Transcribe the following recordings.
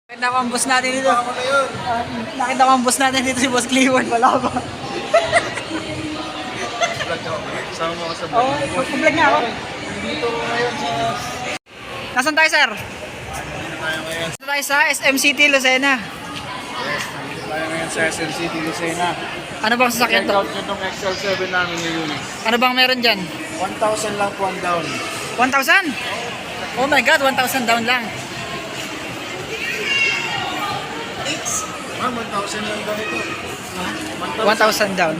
Nakita ko ang boss natin dito. Nakita ko ang boss natin dito si Boss Clifford. Wala ba? Sama mo ako sa Oo, mag-vlog nga ako. Dito ngayon sa... Nasaan tayo, sir? Dito tayo ngayon. Nasaan tayo sa SM City, Lucena. Yes, nandito tayo ngayon sa SM City, Lucena. Ano bang sasakyan Check to? out nyo itong XL7 namin ngayon. Ano bang meron dyan? 1,000 lang po ang down. 1,000? Oh my God, 1,000 down lang. Ma'am, 1,000 lang daw ito. 1,000 down.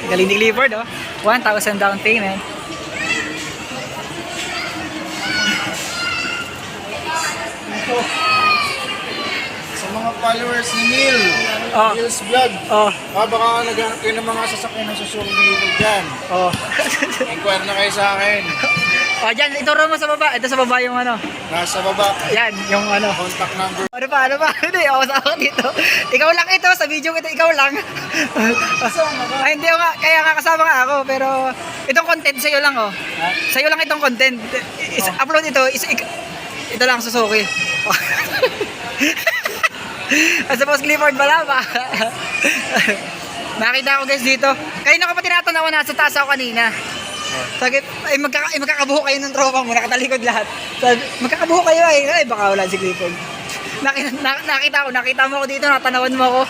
Galing ni Clifford, oh. 1,000 down payment. Sa mga followers ni Neil, Oh. Neil's Vlog, Oh, baka naghanap kayo ng mga sasakyan ng susunod dito dyan. oh. Inquire na kayo sa akin. Oh, dyan, ituro mo sa baba. Ito sa baba yung ano. Nasa baba, Yan, yung ano. contact number. Ano pa, ano pa? Hindi, ako sa ako dito. Ikaw lang ito, sa video ko ito, ikaw lang. Ay, hindi ako nga, kaya nga kasama nga ako, pero itong content sa'yo lang, oh. Sa'yo lang itong content. Upload ito, ito lang, Suzuki. Sa Boss Clifford pala ba? Nakita ko guys dito. Kanina ko pa tinatanaw na sa taas ako kanina. Sabi, ay magkakabuho kayo ng tropa mo, nakatalikod lahat. Sabi, magkakabuho kayo ay baka wala si Clifford. Nakita mo ako dito, natanawan mo ako.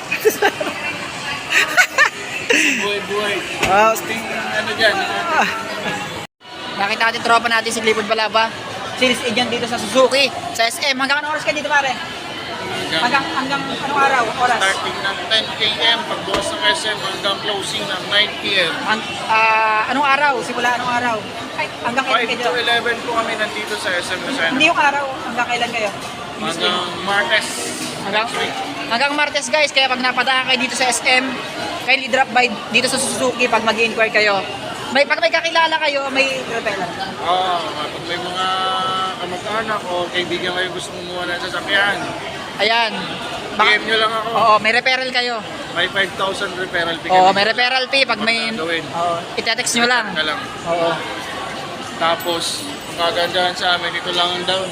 Buhay-buhay. Wow. Ting, ano dyan? Nakita natin tropa natin si Clifford pala ba? Series agent dito sa Suzuki, sa SM. Hanggang anong oras ka dito pare? Hanggang anong araw? Oras? Starting ng 10 a.m. pagbukas ng SM hanggang closing ng 9 p.m. Anong araw? Simula anong araw? Ay, hanggang 5 kailan to kayo? 11 po kami nandito sa SM Lucena. Hindi yung araw, hanggang kailan kayo? Hanggang Martes. Hanggang Martes guys, kaya pag napadaan kayo dito sa SM, kindly drop by dito sa Suzuki pag mag-inquire kayo. Pag may kakilala kayo, may referral. Oo, pag may mga kamag-anak o kaibigan kayo gusto kumuha ng sasakyan, Ayan. PM nyo lang ako. Oo, may referral kayo. May 5,000 referral fee Oo, kami. may referral fee pag may Gawin. itetext nyo lang. Na lang. Oo. Tapos, ang kagandahan sa amin, ito lang ang down.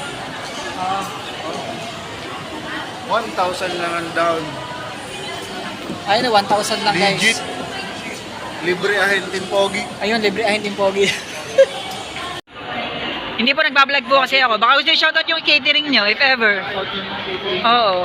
1,000 lang ang down. Ayun, 1,000 lang guys. Legit. Libre ahentin pogi. Ayun, libre ahin din pogi. Hindi po nagbablog po kasi ako. Baka gusto nyo shoutout yung catering nyo, if ever. Oo.